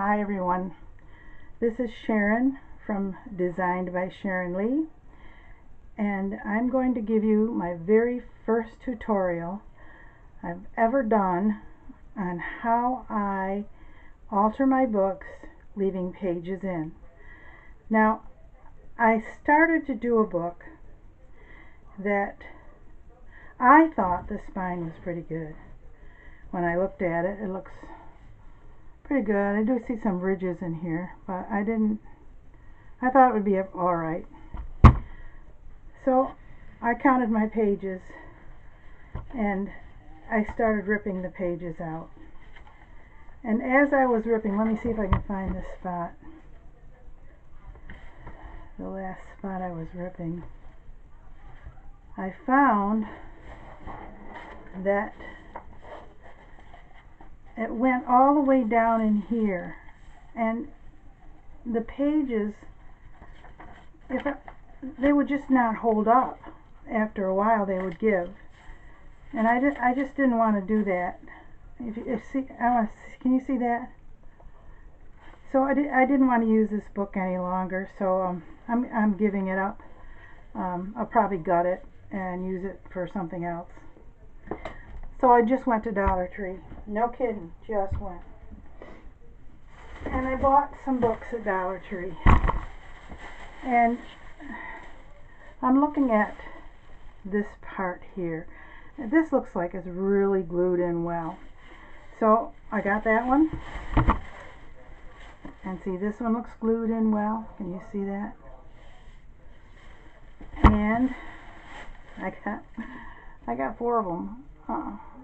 Hi everyone, this is Sharon from Designed by Sharon Lee, and I'm going to give you my very first tutorial I've ever done on how I alter my books leaving pages in. Now, I started to do a book that I thought the spine was pretty good. When I looked at it, it looks pretty good. I do see some ridges in here, but I thought it would be alright. So I counted my pages and I started ripping the pages out. And as I was ripping, let me see if I can find this spot. The last spot I was ripping. I found that it went all the way down in here, and the pages, they would just not hold up. After a while they would give, and I just didn't want to do that. Can you see that? So I didn't want to use this book any longer, so I'm giving it up. I'll probably gut it and use it for something else. So I just went to Dollar Tree. No kidding, just went. And I bought some books at Dollar Tree. And I'm looking at this part here. This looks like it's really glued in well. So I got that one. And see, this one looks glued in well. Can you see that? And I got 4 of them.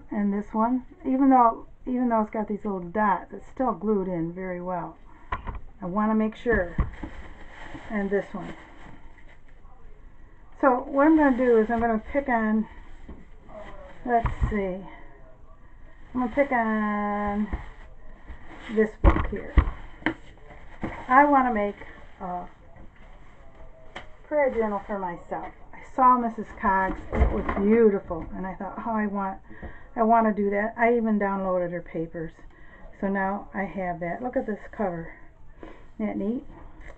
And this one, even though it's got these little dots, it's still glued in very well. I want to make sure. And this one. So what I'm going to do is I'm going to pick on, let's see, I'm going to pick on this book here. I want to make a prayer journal for myself. I saw Mrs. Cogg's, it was beautiful, and I thought, oh, I want to do that. I even downloaded her papers, so now I have that. Look at this cover. Isn't that neat?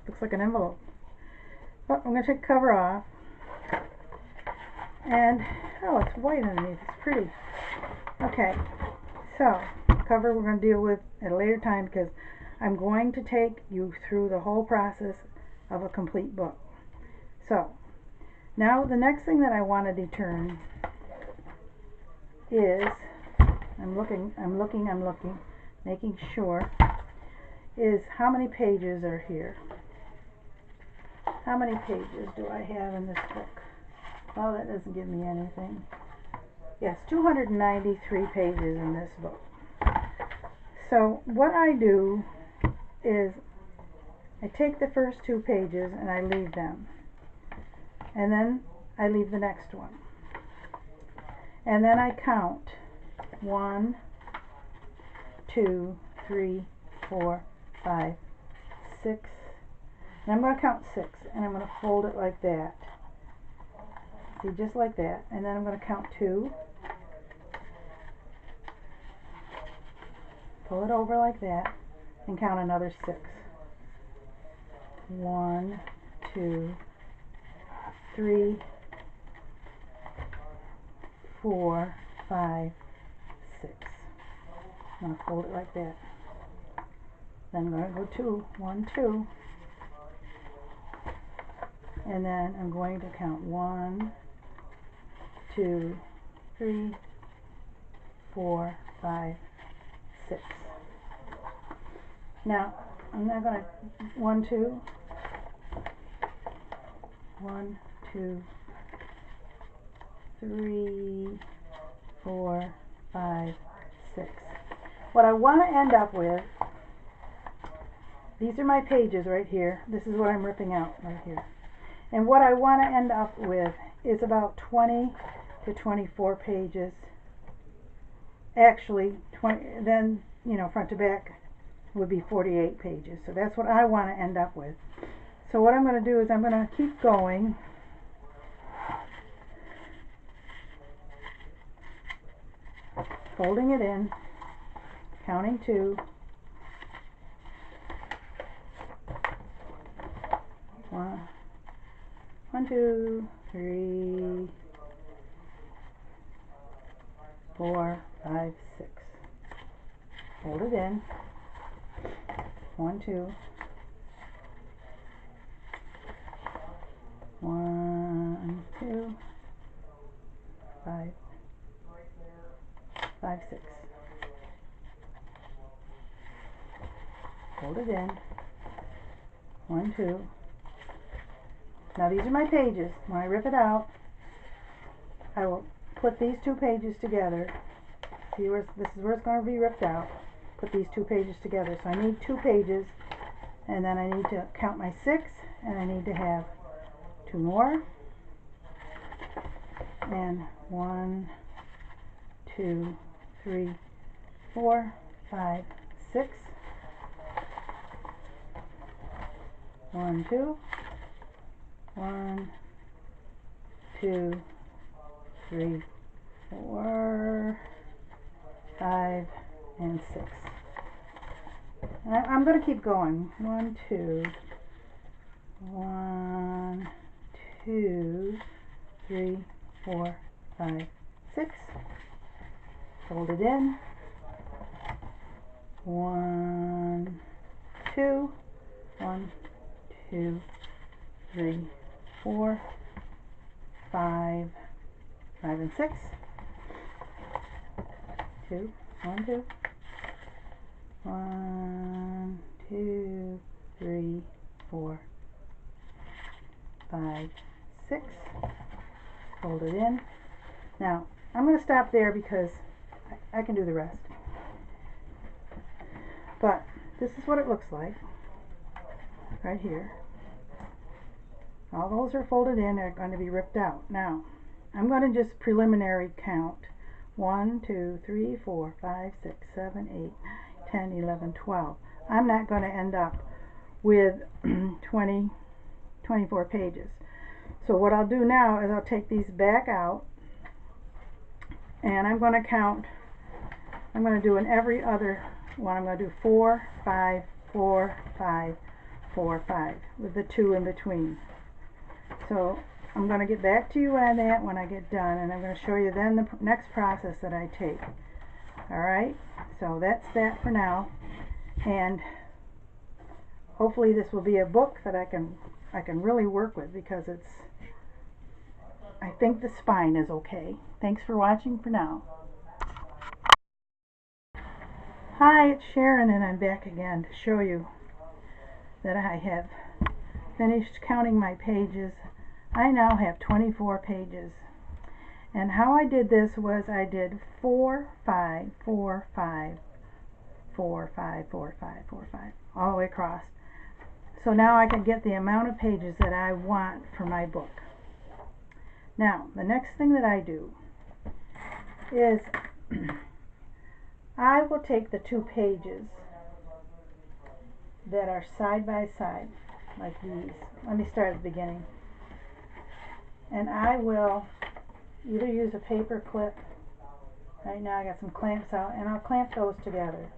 Looks like an envelope. But I'm going to take the cover off, and oh, it's white underneath. It's pretty. Okay, so cover we're going to deal with at a later time, because I'm going to take you through the whole process of a complete book. So now the next thing that I want to determine is, I'm looking, making sure, is how many pages are here. How many pages do I have in this book? Well, that doesn't give me anything. Yes, 293 pages in this book. So what I do is I take the first 2 pages and I leave them. And then I leave the next one. And then I count 1, 2, 3, 4, 5, 6. And I'm going to count 6, and I'm going to fold it like that. See, just like that. And then I'm going to count 2. Pull it over like that, and count another 6. 1, 2, 3, 4, 5, 6. I'm going to fold it like that. Then I'm going to go 2, 1, 2. And then I'm going to count 1, 2, 3, 4, 5, 6. Now, I'm not going to 1, 2, 1, 2, 3, 4, 5, 6. What I want to end up with, these are my pages right here. This is what I'm ripping out right here. And what I want to end up with is about 20 to 24 pages. Actually, 20, then, front to back would be 48 pages. So that's what I want to end up with. So what I'm going to do is I'm going to keep going. Folding it in, counting 2, 1, 2, 3, 4, 5, 6. Hold it in. 1, 2. 1, 2, 5, 5, 6. Hold it in. 1, 2. Now these are my pages. When I rip it out, I will put these two pages together. See where this is where it's going to be ripped out. Put these two pages together. So I need 2 pages, and then I need to count my 6, and I need to have 2 more. And 1, 2, 3, 4, 5, 6. 1, 2. 1, 2, 3, 4, 5, and 6. And I'm going to keep going. 1, 2, 1, 2, 3, 4, 5, 6. Hold it in. 1, 2, 1, 2, 3, 4, 5, 5, and 6. 2, 1, 2, 1, 2, 3, 4, 5, 6. Hold it in. Now I'm going to stop there because I can do the rest. But this is what it looks like right here. All those are folded in. They're going to be ripped out. Now I'm going to just preliminary count. 1, 2, 3, 4, 5, 6, 7, 8, 10, 11, 12. I'm not going to end up with 24 pages. So what I'll do now is I'll take these back out, and I'm going to count. I'm going to do in every other one. I'm going to do 4, 5, 4, 5, 4, 5 with the 2 in between. So I'm going to get back to you on that when I get done, and I'm going to show you then the next process that I take. Alright, so that's that for now, and hopefully this will be a book that I can really work with, because I think the spine is okay. Thanks for watching for now. Hi, it's Sharon, and I'm back again to show you that I have finished counting my pages. I now have 24 pages. And how I did this was I did 4, 5, 4, 5, 4, 5, 4, 5, 4, 5, all the way across. So now I can get the amount of pages that I want for my book. Now, the next thing that I do is I will take the 2 pages that are side by side, like these. Let me start at the beginning. And I will either use a paper clip. Right now I got some clamps out, and I'll clamp those together,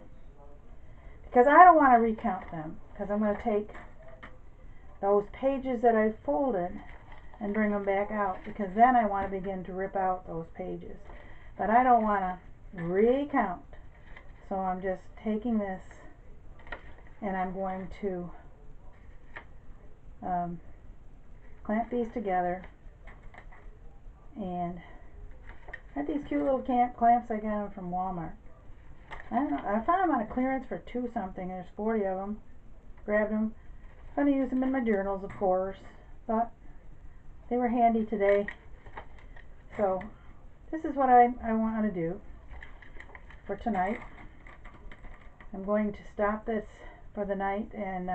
because I don't want to recount them, because I'm going to take those pages that I folded and bring them back out, because then I want to begin to rip out those pages. But I don't want to recount, so I'm just taking this and I'm going to clamp these together. And got these cute little clamps. I got them from Walmart. I don't know, I found them on a clearance for $2 something. There's 40 of them. Grabbed them. I'm going to use them in my journals, of course, but they were handy today. So this is what I want to do for tonight. I'm going to stop this for the night and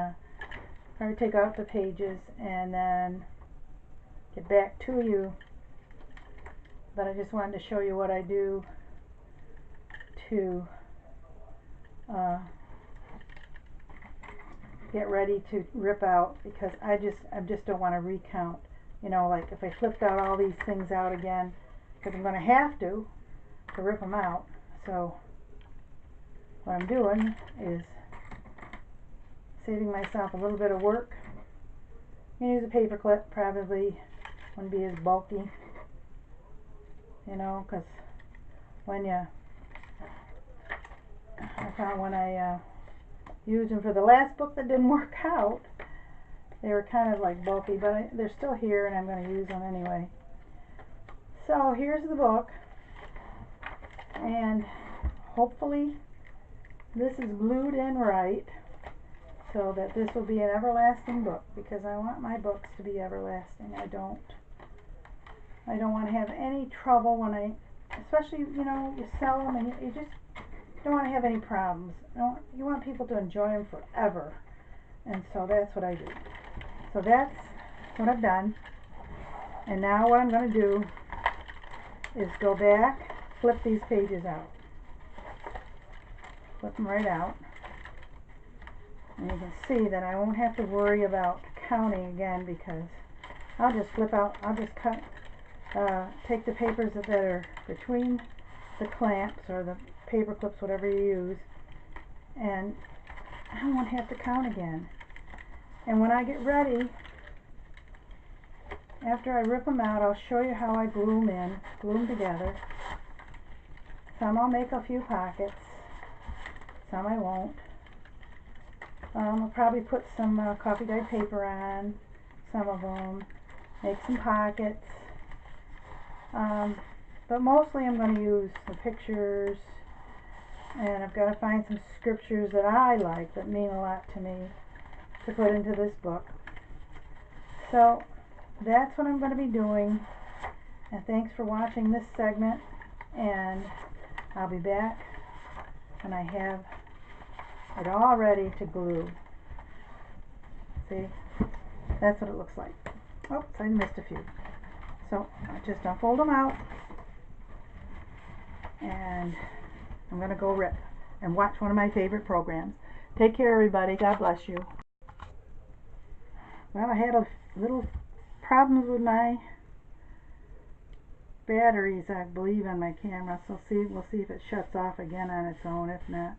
probably take out the pages and then get back to you. But I just wanted to show you what I do to get ready to rip out, because I just don't want to recount. You know, like if I flipped out all these things out again, because I'm going to have to rip them out. So what I'm doing is saving myself a little bit of work You use a paper clip, probably wouldn't be as bulky, you know, because when I found when I used them for the last book that didn't work out, they were kind of like bulky, but they're still here and I'm going to use them anyway. So here's the book, and hopefully this is glued in right so that this will be an everlasting book, because I want my books to be everlasting. I don't want to have any trouble when especially, you know, you sell them and you just don't want to have any problems. You want people to enjoy them forever, and so that's what I do. So that's what I've done, and now what I'm going to do is go back, flip these pages out, flip them right out, and you can see that I won't have to worry about counting again, because I'll just flip out, I'll just cut, take the papers that are between the clamps or the paper clips, whatever you use, and I won't have to count again. And when I get ready, after I rip them out, I'll show you how I glue them together. Some I'll make a few pockets, some I won't. I'll probably put some coffee dyed paper on some of them, make some pockets, but mostly I'm going to use the pictures, and I've got to find some scriptures that I like, that mean a lot to me, to put into this book. So that's what I'm going to be doing, and thanks for watching this segment, and I'll be back when I have it all ready to glue. See, that's what it looks like. Oops, I missed a few. So I just unfold them out, and I'm going to go rip and watch one of my favorite programs. Take care, everybody. God bless you. Well, I had a little problems with my batteries, I believe, on my camera, so we'll see if it shuts off again on its own. If not,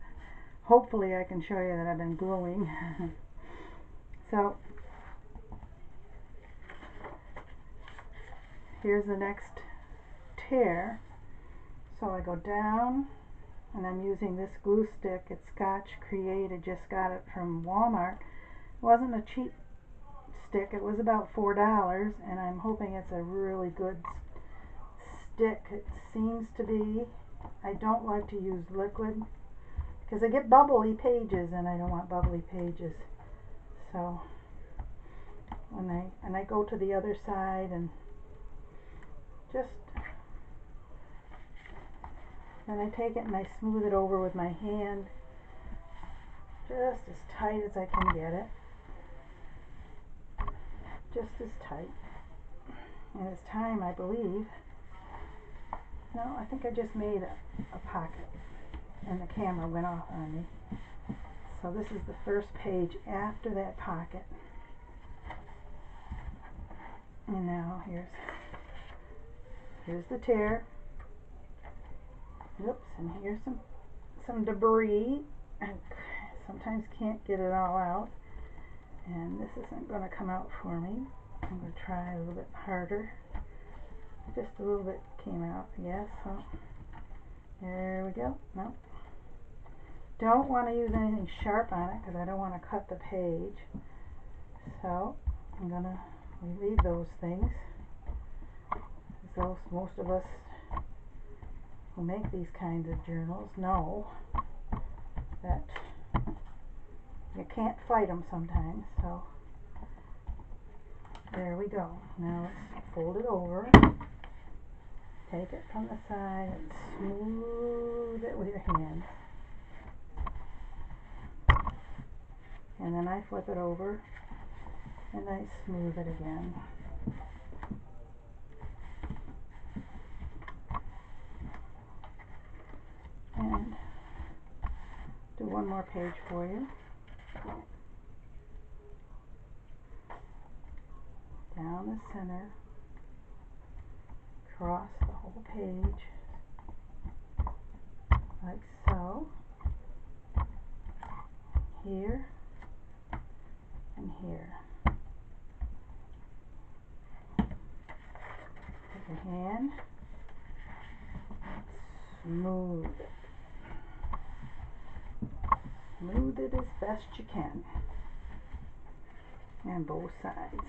hopefully I can show you that I've been gluing. So here's the next tear. So I go down, and I'm using this glue stick. It's Scotch Create. I just got it from Walmart. It wasn't a cheap stick. It was about $4, and I'm hoping it's a really good stick. It seems to be. I don't like to use liquid because I get bubbly pages, and I don't want bubbly pages. So when I go to the other side, and just then I take it and I smooth it over with my hand, just as tight as I can get it, just as tight. And it's time, I believe. No, I think I just made a pocket, and the camera went off on me. So this is the first page after that pocket. And now here's the tear. Oops, and here's some debris. I sometimes can't get it all out, and this isn't going to come out for me. I'm going to try a little bit harder. Just a little bit came out, I guess. So there we go. No, don't want to use anything sharp on it because I don't want to cut the page. So I'm going to leave those things. Most of us who make these kinds of journals know that you can't fight them sometimes. So there we go. Now let's fold it over. Take it from the side and smooth it with your hand. And then I flip it over and I smooth it again. And do one more page for you. Down the center, across the whole page, like so. Here and here. your hand, smooth it. Smooth it as best you can, and both sides.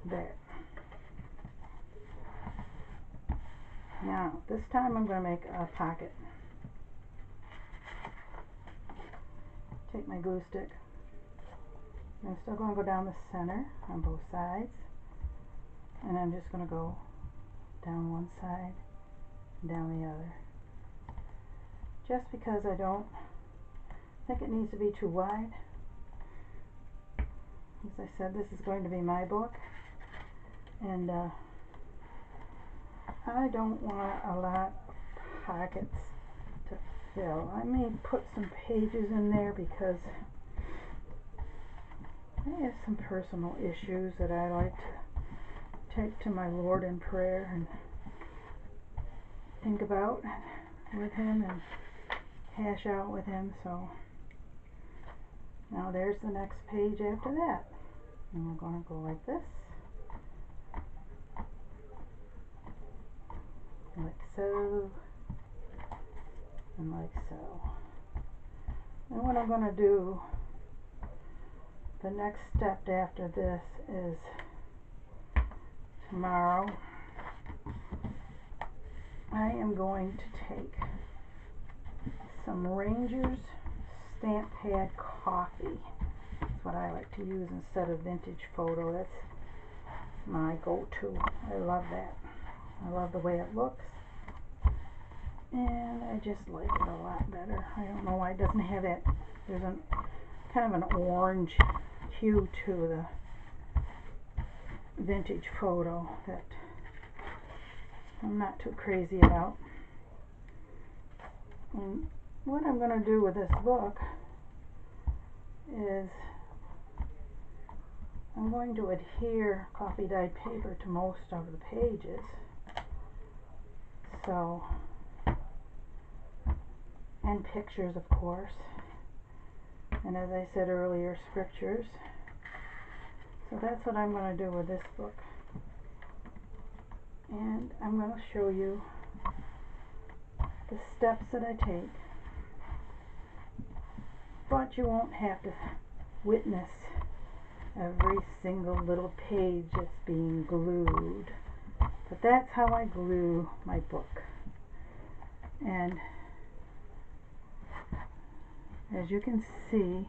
There. Now, this time I'm going to make a pocket. Take my glue stick. I'm still going to go down the center on both sides. And I'm just going to go down one side, down the other. Just because I don't think it needs to be too wide. As I said, this is going to be my book. And I don't want a lot of pockets to fill. I may put some pages in there because I have some personal issues that I like to take to my Lord in prayer and think about with Him and hash out with Him. So now there's the next page after that. And we're going to go like this. Like so, and like so. And what I'm going to do, the next step after this is tomorrow I am going to take some Rangers stamp pad coffee. That's what I like to use instead of vintage photo. That's my go-to. I love that. I love the way it looks. And I just like it a lot better. I don't know why it doesn't have that. There's a kind of an orange hue to the vintage photo that I'm not too crazy about. And what I'm going to do with this book is I'm going to adhere coffee dyed paper to most of the pages. So, and pictures, of course, and as I said earlier, scriptures. So that's what I'm going to do with this book, and I'm going to show you the steps that I take, but you won't have to witness every single little page that's being glued. But that's how I glue my book. And as you can see,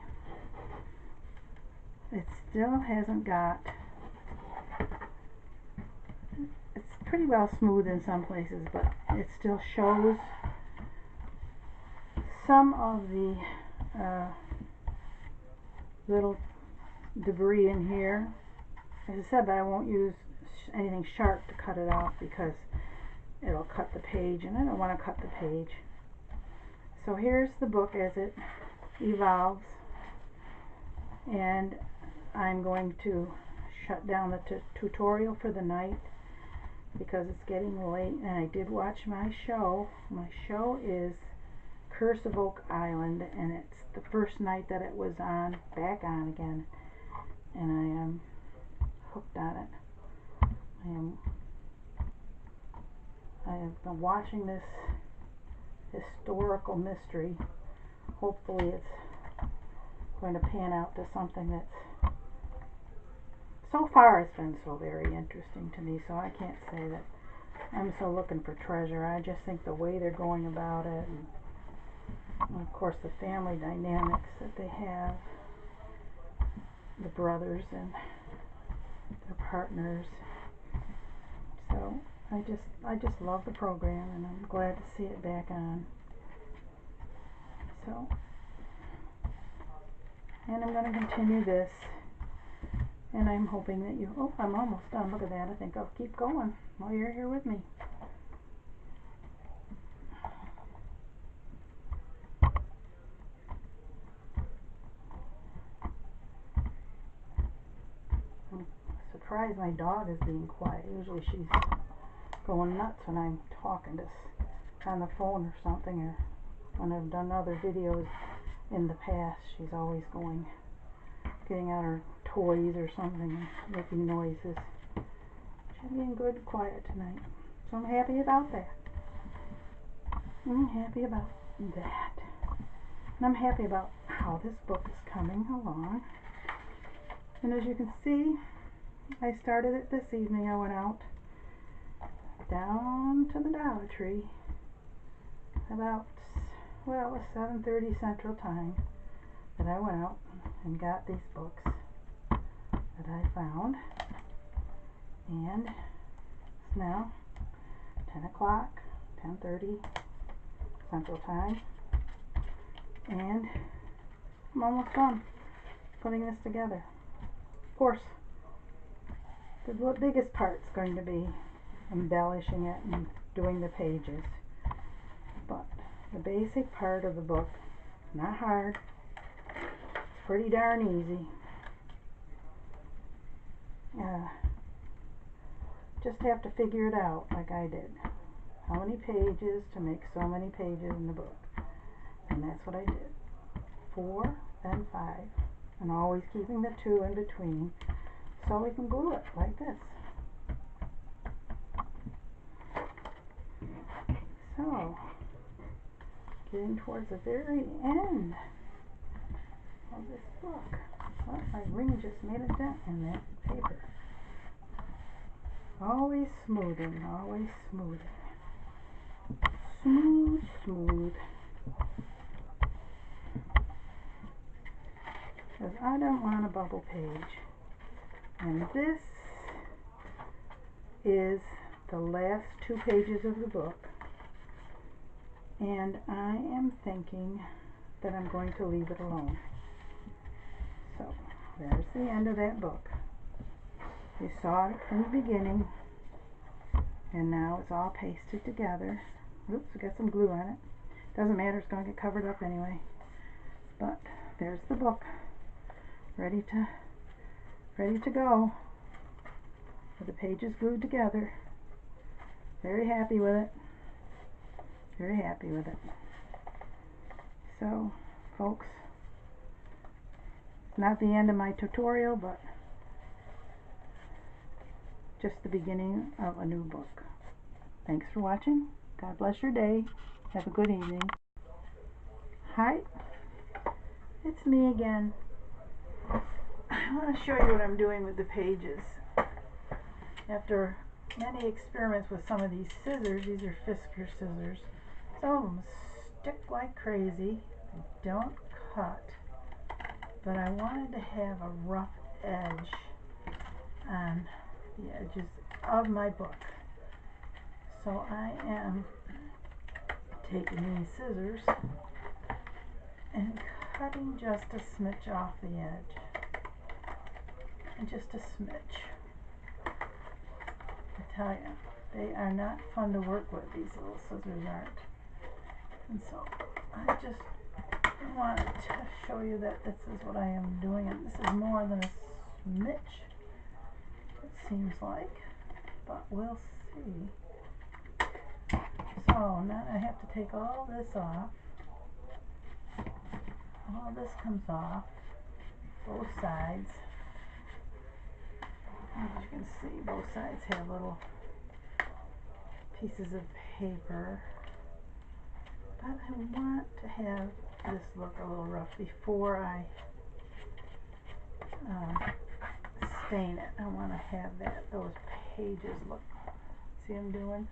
it still hasn't got, it's pretty well smooth in some places, but it still shows some of the little debris in here. As I said, but I won't use anything sharp to cut it off because it'll cut the page, and I don't want to cut the page. So here's the book as it evolves, and I'm going to shut down the tutorial for the night because it's getting late, and I did watch my show. My show is Curse of Oak Island, and it's the first night that it was on, back on again, and I am hooked on it. I have been watching this historical mystery. Hopefully it's going to pan out to something that's, so far it's been so very interesting to me, so I can't say that I'm so looking for treasure. I just think the way they're going about it, and of course the family dynamics that they have, the brothers and their partners. So I just love the program, and I'm glad to see it back on. So, and I'm going to continue this, and I'm hoping that you, oh, I'm almost done. Look at that. I think I'll keep going while you're here with me. I'm surprised my dog is being quiet. Usually she's going nuts when I'm talking to on the phone or something, or when I've done other videos in the past, she's always getting out her toys or something, making noises. She's being good and quiet tonight, so I'm happy about that. I'm happy about that. And I'm happy about how this book is coming along. And as you can see, I started it this evening. I went out down to the Dollar Tree about, well, it was 7:30 Central Time that I went out and got these books that I found. And it's now 10 o'clock, 10:30 Central Time, and I'm almost done putting this together. Of course, the biggest part's going to be embellishing it and doing the pages, but the basic part of the book, not hard, it's pretty darn easy. Just have to figure it out like I did. How many pages to make so many pages in the book, and that's what I did. 4, then 5, and always keeping the 2 in between so we can glue it like this. So, getting towards the very end of this book. Oh, my ring just made a dent in that paper. Always smoothing, always smoothing. Smooth, smooth. Because I don't want a bubble page. And this is the last 2 pages of the book. And I am thinking that I'm going to leave it alone. So, there's the end of that book. You saw it from the beginning, and now it's all pasted together. Oops, I got some glue on it. Doesn't matter, it's going to get covered up anyway. But there's the book, ready to go, with the pages glued together. Very happy with it. Very happy with it. So, folks, it's not the end of my tutorial, but just the beginning of a new book. Thanks for watching. God bless your day. Have a good evening. Hi, it's me again. I want to show you what I'm doing with the pages. After many experiments with some of these scissors, these are Fisker scissors. Some of them stick like crazy. They don't cut. But I wanted to have a rough edge on the edges of my book. So I am taking these scissors and cutting just a smidge off the edge. And just a smidge. I tell you, they are not fun to work with, these little scissors aren't. And so I just wanted to show you that this is what I am doing, and this is more than a smidge, it seems like, but we'll see. So now I have to take all this off. All this comes off, both sides. As you can see, both sides have little pieces of paper. But I want to have this look a little rough before I stain it. I want to have those pages look, see what I'm doing?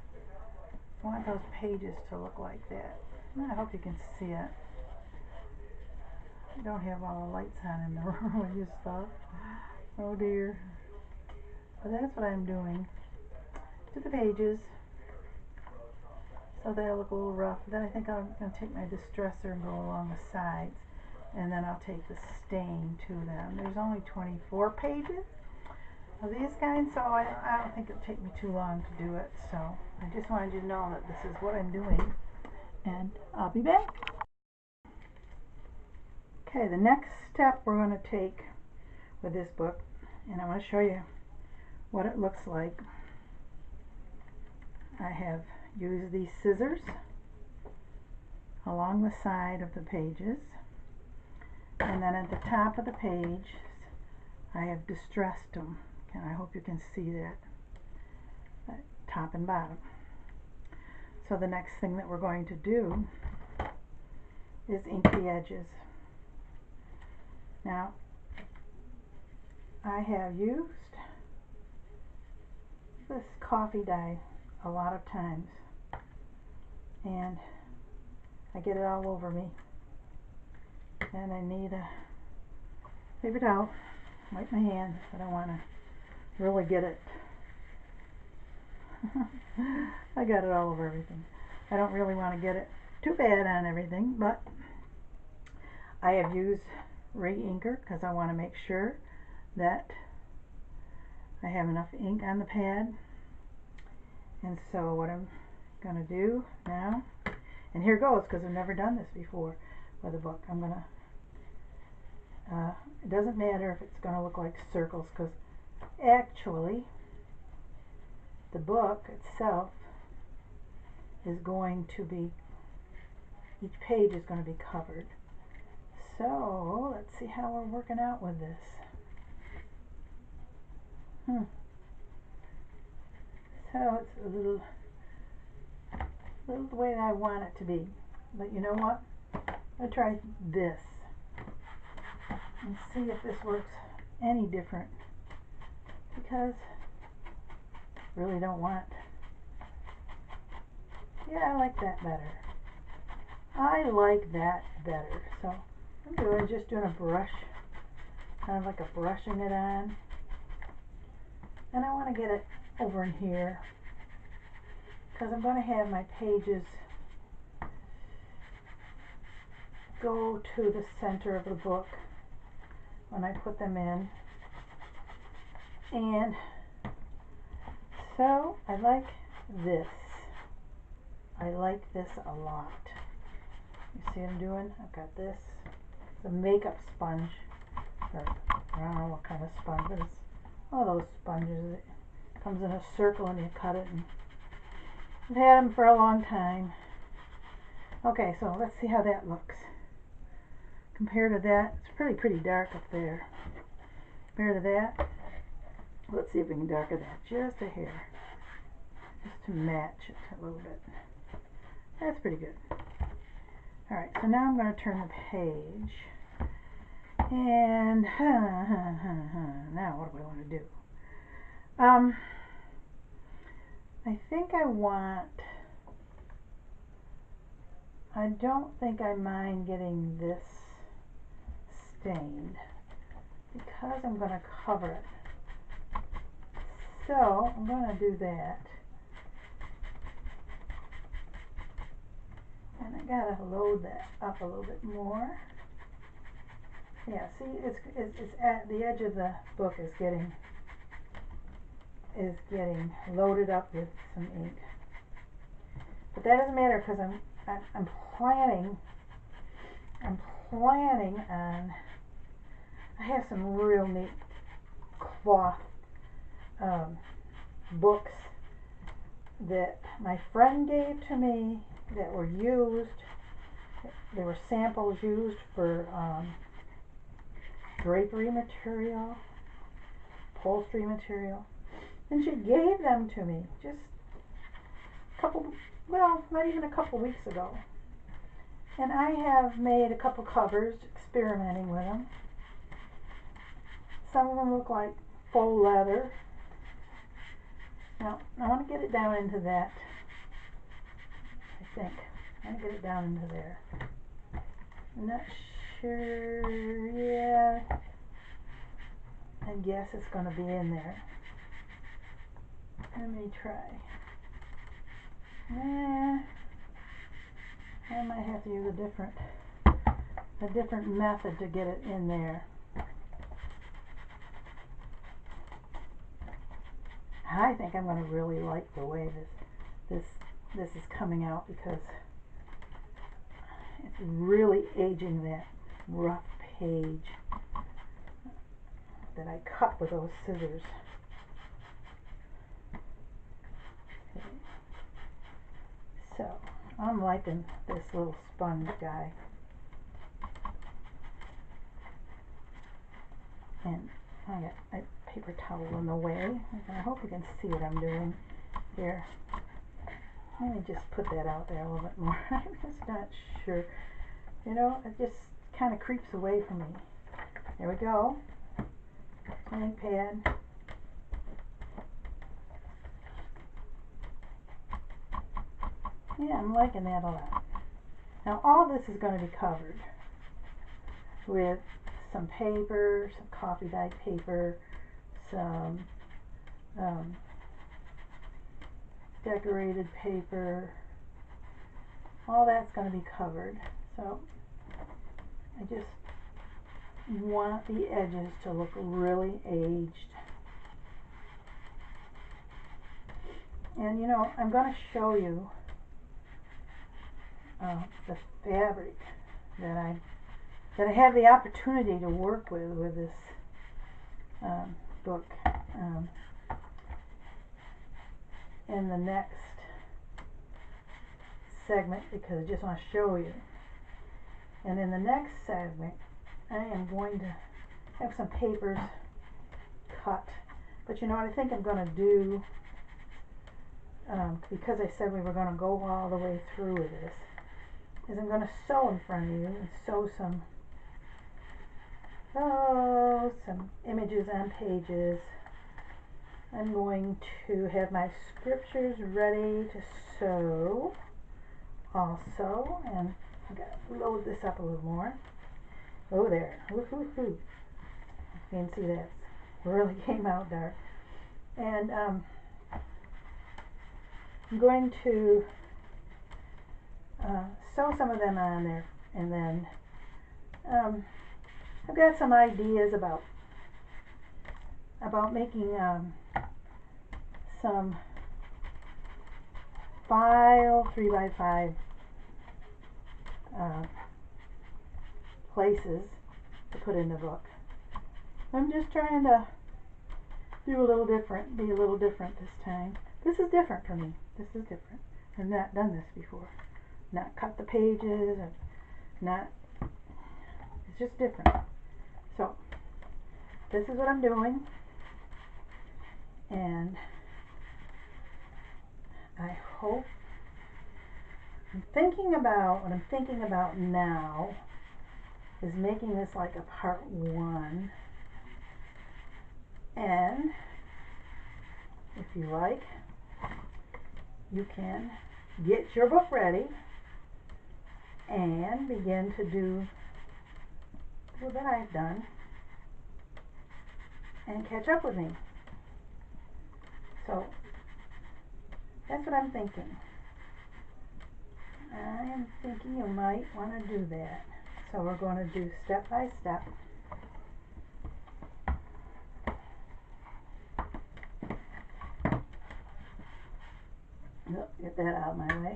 I want those pages to look like that. And I hope you can see it. I don't have all the lights on in the room with this stuff. Oh dear. But that's what I'm doing to the pages, so they look a little rough. Then I think I'm going to take my distresser and go along the sides, and then I'll take the stain to them. There's only 24 pages of these kinds, so I don't think it'll take me too long to do it. So I just wanted you to know that this is what I'm doing, and I'll be back. Okay, the next step we're going to take with this book, and I want to show you what it looks like. I have used these scissors along the side of the pages, and then at the top of the page I have distressed them, and I hope you can see that, top and bottom. So the next thing that we're going to do is ink the edges. Now I have used this coffee dye a lot of times, and I get it all over me, and I need a paper towel, wipe my hands. I don't want to really get it. I got it all over everything. I don't really want to get it too bad on everything, but I have used re-inker because I want to make sure that I have enough ink on the pad. And so what I'm going to do now, and here goes, because I've never done this before with a book. I'm going to, it doesn't matter if it's going to look like circles, because actually the book itself is going to be, each page is going to be covered. So let's see how we're working out with this. So it's a little the way that I want it to be. But you know what? I'll try this and see if this works any different, because I really don't want. Yeah, I like that better. I like that better. So I'm just doing a brush, kind of like a brushing it on. And I want to get it over in here, because I'm going to have my pages go to the center of the book when I put them in. And so I like this. I like this a lot. You see what I'm doing? I've got this. It's a makeup sponge. Or, I don't know what kind of sponge, but it's one of those sponges. It comes in a circle and you cut it. And I've had them for a long time. Okay, so let's see how that looks. Compared to that, it's pretty dark up there. Compared to that, let's see if we can darken that just a hair, just to match it a little bit. That's pretty good. Alright, so now I'm going to turn the page, and now what do I want to do? I think I don't think I mind getting this stained, because I'm going to cover it. So I'm going to do that. And I gotta load that up a little bit more. Yeah, see, it's at the edge of the book is getting loaded up with some ink. But that doesn't matter, because I'm planning on. I have some real neat cloth books that my friend gave to me that were used. They were samples used for drapery material, upholstery material, and she gave them to me just not even a couple weeks ago. And I have made a couple covers experimenting with them. Some of them look like faux leather. Now, I want to get it down into that, I think. I want to get it down into there. I'm not sure, yeah. I guess it's going to be in there. Let me try. I might have to use a different method to get it in there. I think I'm going to really like the way this is coming out, because it's really aging that rough page that I cut with those scissors. Okay. So I'm liking this little sponge guy. And I got my paper towel in the way. I hope you can see what I'm doing here. Let me just put that out there a little bit more. I'm just not sure. You know, it just kind of creeps away from me. There we go. Ink pad. Yeah, I'm liking that a lot. Now all this is going to be covered with some paper, some coffee dyed paper, some decorated paper. All that's going to be covered. So I just want the edges to look really aged. And you know, I'm going to show you the fabric that I have the opportunity to work with this book in the next segment, because I just want to show you. And in the next segment I am going to have some papers cut, but you know what I think I'm going to do, because I said we were going to go all the way through with this, is I'm going to sew in front of you and sew some images on pages. I'm going to have my scriptures ready to sew also, and I've got to load this up a little more. Oh, there. Woo-hoo-hoo. You can see that really came out dark. And I'm going to sew some of them on there, and then I've got some ideas about making some file 3x5 places to put in the book. I'm just trying to do a little different, be a little different this time. This is different for me. This is different. I've not done this before. Not cut the pages, and it's just different. So this is what I'm doing, and I hope, what I'm thinking about now is making this like a part 1, and if you like, you can get your book ready and begin to do what I've done and catch up with me. So that's what I'm thinking. I am thinking you might want to do that. So we're going to do step by step. Get that out of my way.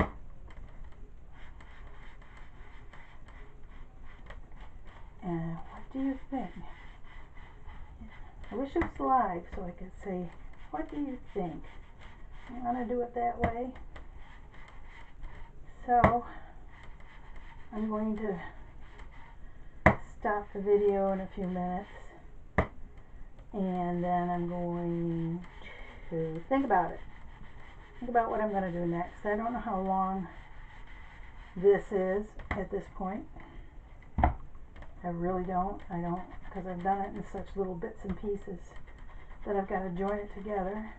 And what do you think? I wish it was live so I could say, what do you think? You want to do it that way? So I'm going to stop the video in a few minutes, and then I'm going to think about it. Think about what I'm going to do next. I don't know how long this is at this point. I really don't. I don't, because I've done it in such little bits and pieces that I've got to join it together.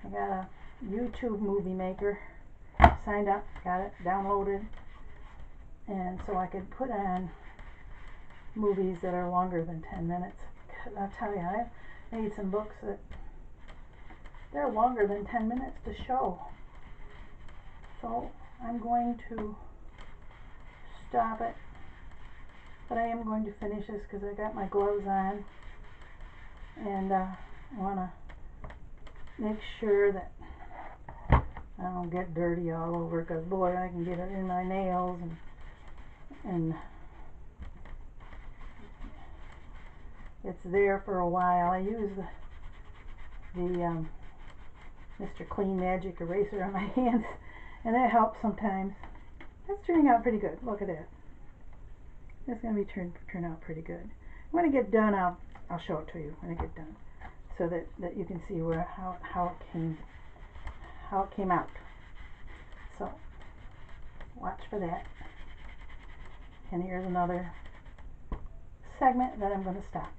I got a YouTube movie maker, signed up, got it downloaded, and so I could put on movies that are longer than 10 minutes. I'll tell you, I've made some books that they're longer than 10 minutes to show. So I'm going to stop it, but I am going to finish this because I got my gloves on, and I want to make sure that I don't get dirty all over, because boy, I can get it in my nails, and it's there for a while. I use the Mr. Clean Magic eraser on my hands, And that helps sometimes. That's turning out pretty good. Look at that. It's going to be turn out pretty good. When I get done, I'll show it to you when I get done, so that you can see how it came out. So watch for that. And here's another segment that I'm going to stop.